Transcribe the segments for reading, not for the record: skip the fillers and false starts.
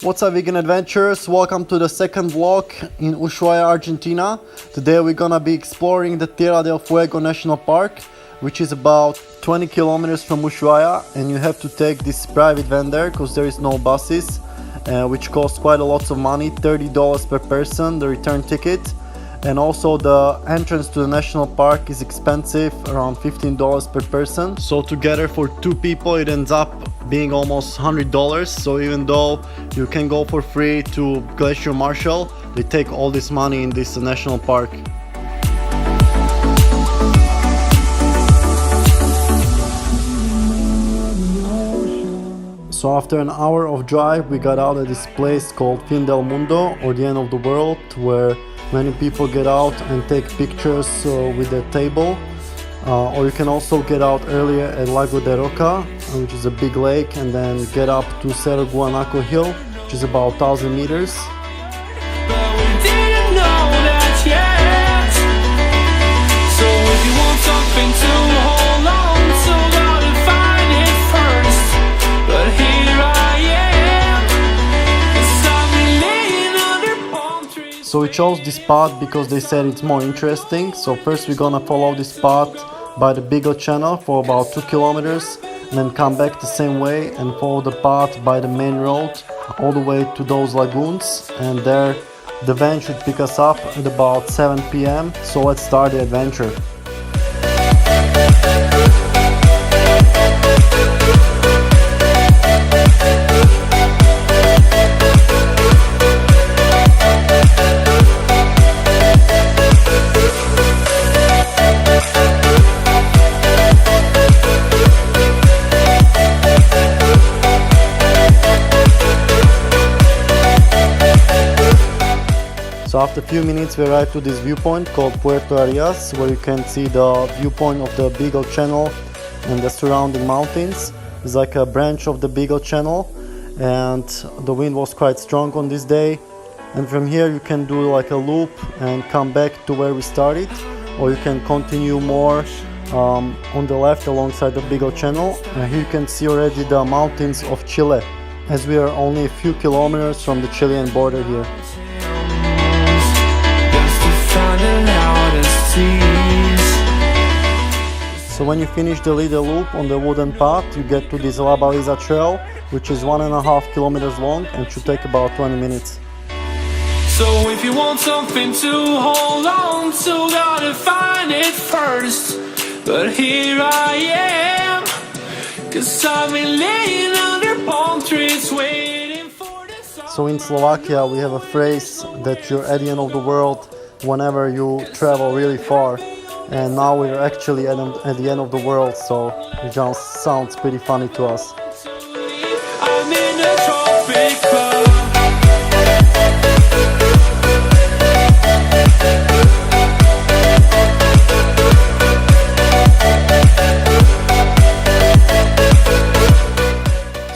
What's up, vegan adventurers? Welcome to the second vlog in Ushuaia, Argentina. Today we're gonna be exploring the Tierra del Fuego National Park, which is about 20 kilometers from Ushuaia, and you have to take this private van there because there is no buses, which costs quite a lot of money, $30 per person, the return ticket. And also the entrance to the national park is expensive, around $15 per person. So together for two people it ends up being almost $100. So even though you can go for free to Glacier Marshall, they take all this money in this national park. So after an hour of drive we got out at this place called Fin del Mundo, or the end of the world, where many people get out and take pictures with the table. Or you can also get out earlier at Lago de Roca, which is a big lake, and then get up to Cerro Guanaco Hill, which is about 1,000 meters. But we didn't know that yet. So if you want something to hold on to, gotta find it first. But here I am, 'cause I've been laying under palm trees. So we chose this path because they said it's more interesting. So first we're gonna follow this path by the Beagle Channel for about 2 kilometers, and then come back the same way and follow the path by the main road all the way to those lagoons, and there the van should pick us up at about 7 p.m. So let's start the adventure. So after a few minutes we arrived to this viewpoint called Puerto Arias, where you can see the viewpoint of the Beagle Channel and the surrounding mountains. It's like a branch of the Beagle Channel, and the wind was quite strong on this day. And from here you can do like a loop and come back to where we started, or you can continue more on the left alongside the Beagle Channel. And here you can see already the mountains of Chile, as we are only a few kilometers from the Chilean border here. So when you finish the little loop on the wooden path, you get to this La Baliza trail, which is 1.5 kilometers long and should take about 20 minutes. So if you want something to hold on to, gotta find it first. But here I am, 'cause I've been laying under palm trees waiting for the sun. So in Slovakia we have a phrase that you're at the end of the world whenever you travel really far. And now we're actually at the end of the world, so it just sounds pretty funny to us. I'm in a tropic club.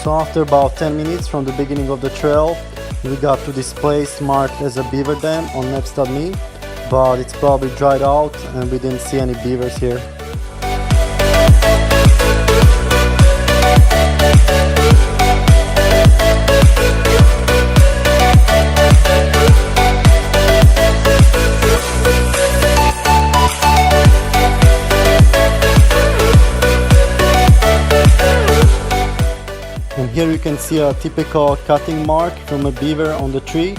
So after about 10 minutes from the beginning of the trail, we got to this place marked as a Beaver Dam on Maps.me, but it's probably dried out and we didn't see any beavers here. And here you can see a typical cutting mark from a beaver on the tree.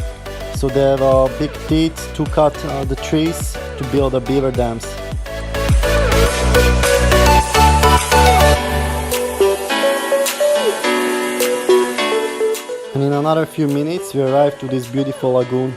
So they have big teeth to cut the trees to build the beaver dams. And in another few minutes we arrive to this beautiful lagoon.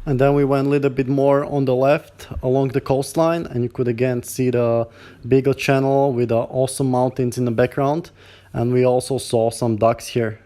And then we went a little bit more on the left along the coastline, and you could again see the Beagle Channel with the awesome mountains in the background. And we also saw some ducks here.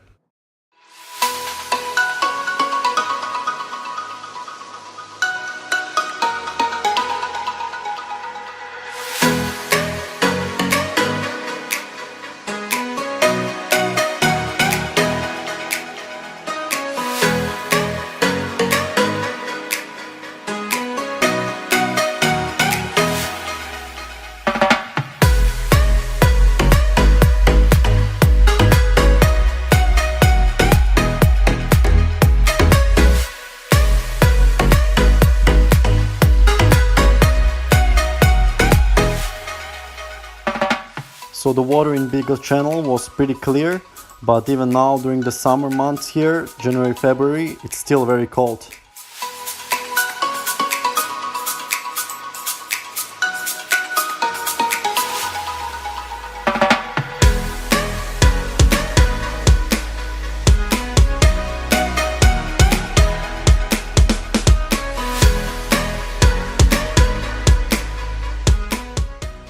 So the water in Beagle Channel was pretty clear, but even now during the summer months here, January, February, it's still very cold.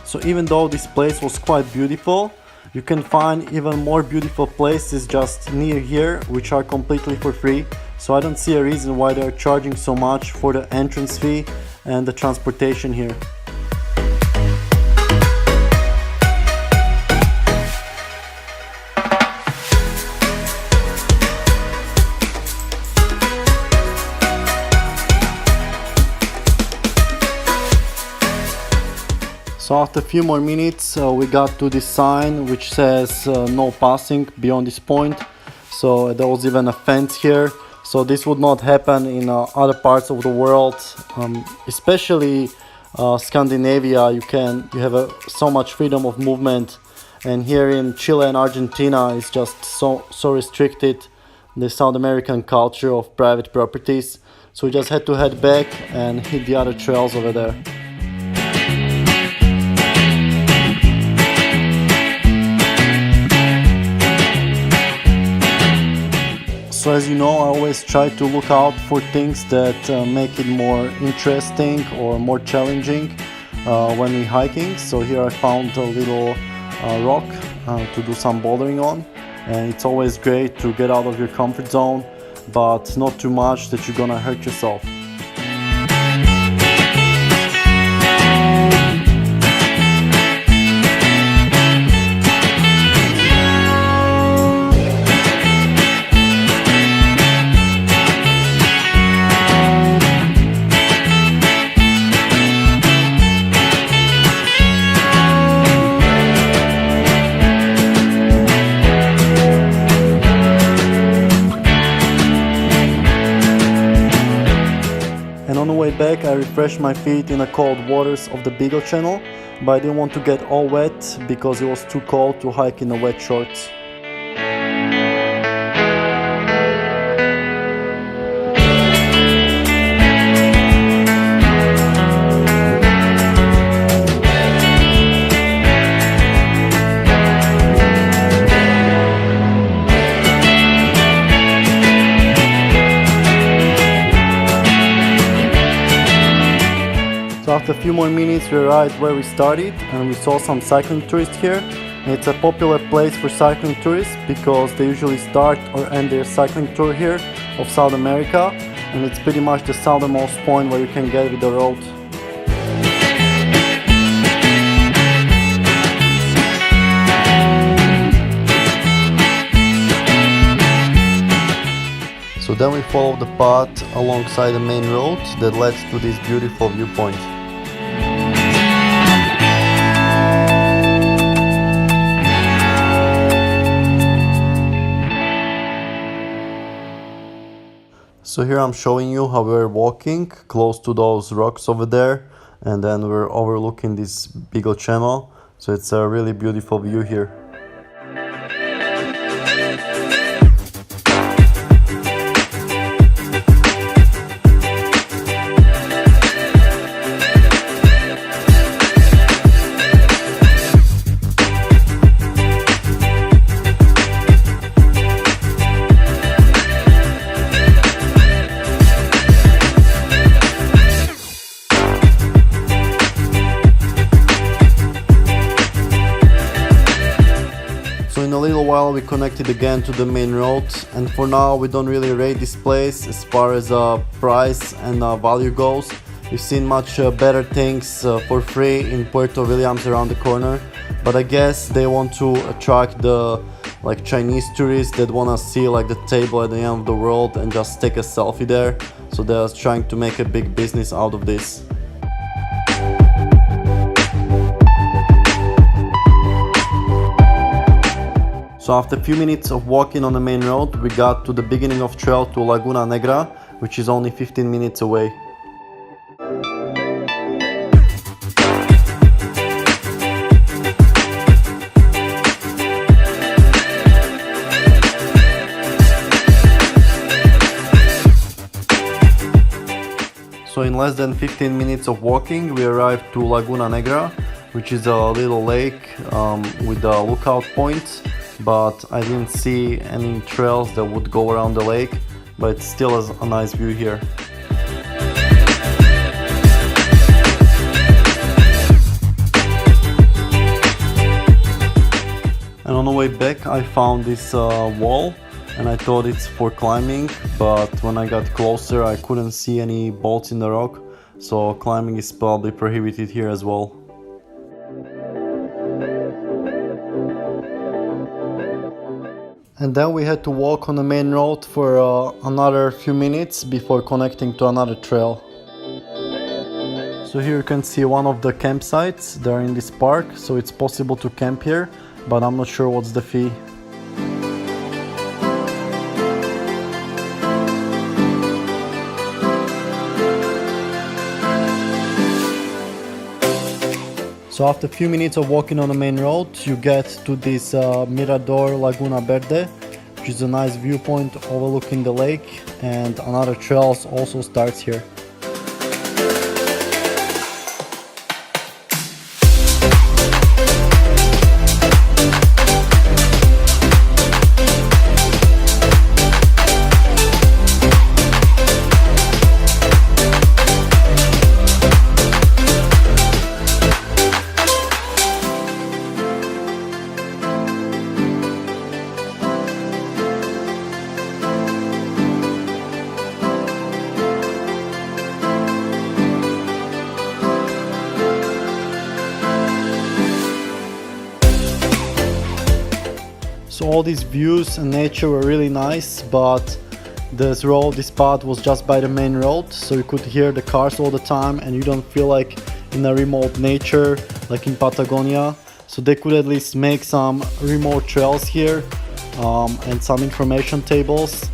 So even though this place was quite beautiful, you can find even more beautiful places just near here, which are completely for free. So I don't see a reason why they're charging so much for the entrance fee and the transportation here. So after a few more minutes we got to this sign which says no passing beyond this point. So there was even a fence here. So this would not happen in other parts of the world, especially Scandinavia. You have so much freedom of movement, and here in Chile and Argentina it's just so restricted, the South American culture of private properties. So we just had to head back and hit the other trails over there. So as you know, I always try to look out for things that make it more interesting or more challenging when we're hiking. So here I found a little rock to do some bouldering on, and it's always great to get out of your comfort zone, but not too much that you're gonna hurt yourself. And on the way back I refreshed my feet in the cold waters of the Beagle Channel, but I didn't want to get all wet because it was too cold to hike in the wet shorts. So after a few more minutes we arrived where we started, and we saw some cycling tourists here. And it's a popular place for cycling tourists because they usually start or end their cycling tour here of South America, and it's pretty much the southernmost point where you can get with the road. So then we followed the path alongside the main road that led to this beautiful viewpoint. So here I'm showing you how we're walking close to those rocks over there, and then we're overlooking this Beagle Channel. So it's a really beautiful view here. In a little while we connected again to the main road, and for now we don't really rate this place as far as price and value goes. We've seen much better things for free in Puerto Williams around the corner, but I guess they want to attract the Chinese tourists that want to see the table at the end of the world and just take a selfie there. So they're trying to make a big business out of this. So after a few minutes of walking on the main road, we got to the beginning of trail to Laguna Negra, which is only 15 minutes away. So in less than 15 minutes of walking, we arrived to Laguna Negra, which is a little lake with a lookout point, but I didn't see any trails that would go around the lake, but it still has a nice view here. And on the way back I found this wall, and I thought it's for climbing, but when I got closer I couldn't see any bolts in the rock, so climbing is probably prohibited here as well. And then we had to walk on the main road for another few minutes before connecting to another trail. So here you can see one of the campsites. They're in this park, so it's possible to camp here, but I'm not sure what's the fee. So after a few minutes of walking on the main road, you get to this Mirador Laguna Verde, which is a nice viewpoint overlooking the lake, and another trail also starts here. So all these views and nature were really nice, but this path was just by the main road, so you could hear the cars all the time and you don't feel like in a remote nature like in Patagonia. So they could at least make some remote trails here and some information tables.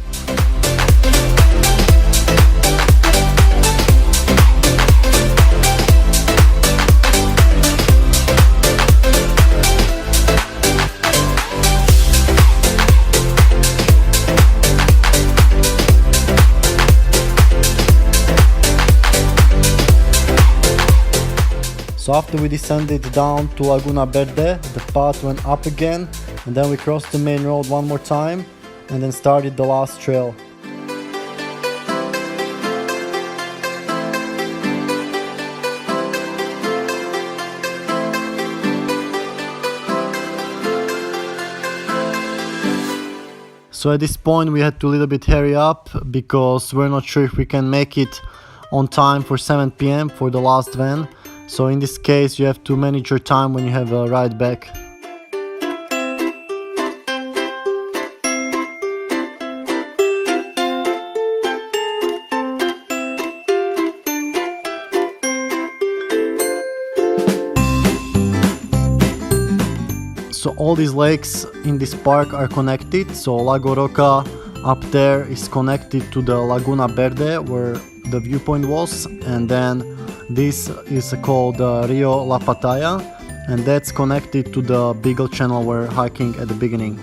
So after we descended down to Laguna Verde, the path went up again, and then we crossed the main road one more time and then started the last trail. So at this point we had to a little bit hurry up because we're not sure if we can make it on time for 7 p.m. for the last van. So in this case you have to manage your time when you have a ride back. So all these lakes in this park are connected. So Lago Roca up there is connected to the Laguna Verde where the viewpoint was, and then this is called Rio La Pataya, and that's connected to the Beagle Channel we're hiking at the beginning.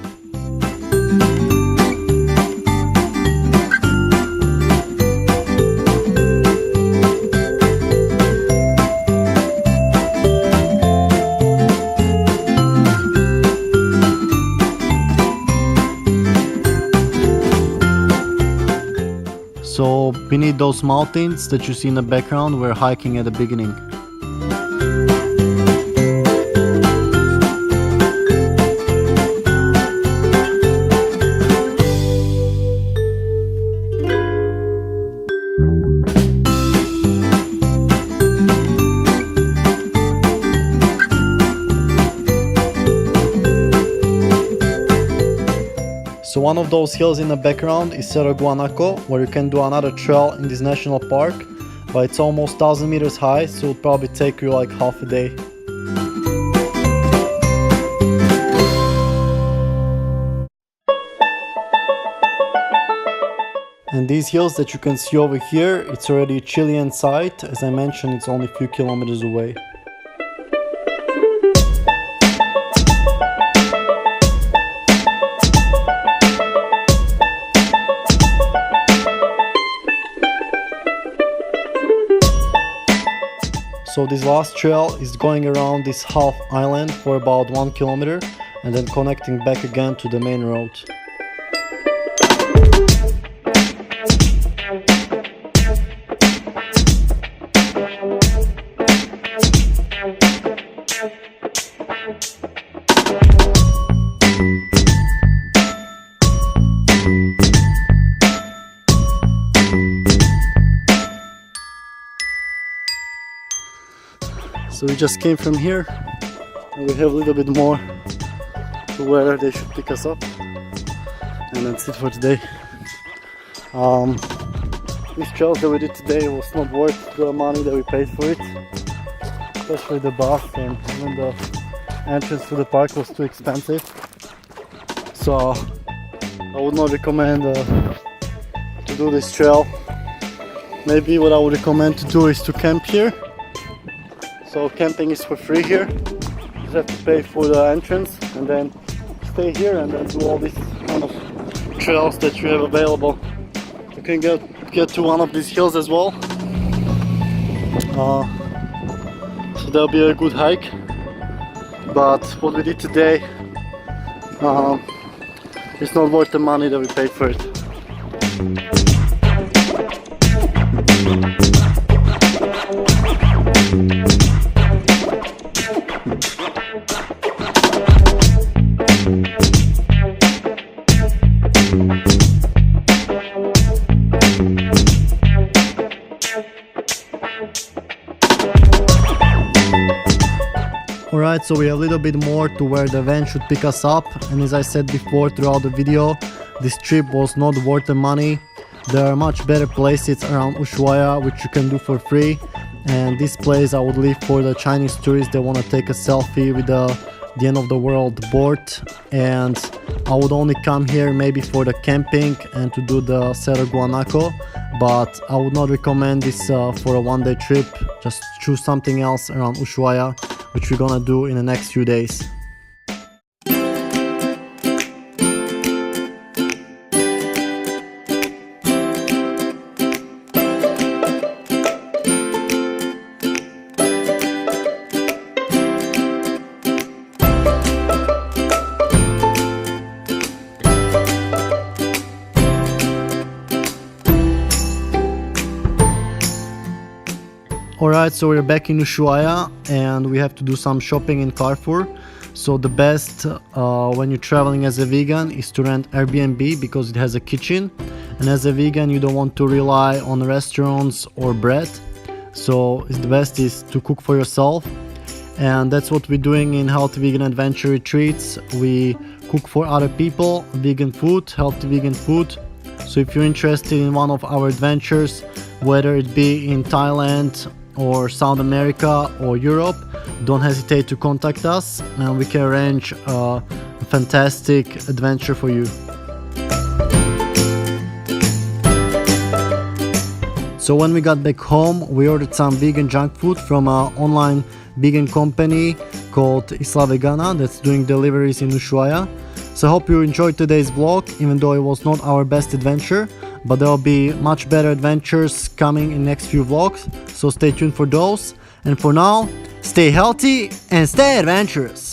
So beneath those mountains that you see in the background, we're hiking at the beginning. So one of those hills in the background is Cerro Guanaco, where you can do another trail in this national park, but it's almost 1000 meters high, so it'll probably take you like half a day. And these hills that you can see over here, it's already a Chilean site. As I mentioned, it's only a few kilometers away. So this last trail is going around this half island for about 1 kilometer and then connecting back again to the main road. So we just came from here and we have a little bit more to where they should pick us up, and that's it for today. These trails that we did today was not worth the money that we paid for it, especially the bus, and even the entrance to the park was too expensive. So I would not recommend to do this trail. Maybe what I would recommend to do is to camp here. So camping is for free here. You just have to pay for the entrance and then stay here and then do all these kind of trails that you have available. You can get to one of these hills as well. So that'll be a good hike. But what we did today is not worth the money that we paid for it. Alright, so we have a little bit more to where the van should pick us up, and as I said before throughout the video, this trip was not worth the money. There are much better places around Ushuaia which you can do for free, and this place I would leave for the Chinese tourists that want to take a selfie with the end of the world board, and I would only come here maybe for the camping and to do the Cerro Guanaco, but I would not recommend this for a one-day trip. Just choose something else around Ushuaia, which we're gonna do in the next few days. Alright, so we're back in Ushuaia and we have to do some shopping in Carrefour. So the best when you're traveling as a vegan is to rent Airbnb because it has a kitchen, and as a vegan you don't want to rely on restaurants or bread, so the best is to cook for yourself, and that's what we're doing in Healthy Vegan Adventure Retreats. We cook for other people, vegan food, healthy vegan food. So if you're interested in one of our adventures, whether it be in Thailand or South America or Europe, don't hesitate to contact us and we can arrange a fantastic adventure for you. So when we got back home, we ordered some vegan junk food from an online vegan company called Isla Vegana that's doing deliveries in Ushuaia. So I hope you enjoyed today's vlog, even though it was not our best adventure, but there will be much better adventures coming in next few vlogs, so stay tuned for those. And for now, stay healthy and stay adventurous!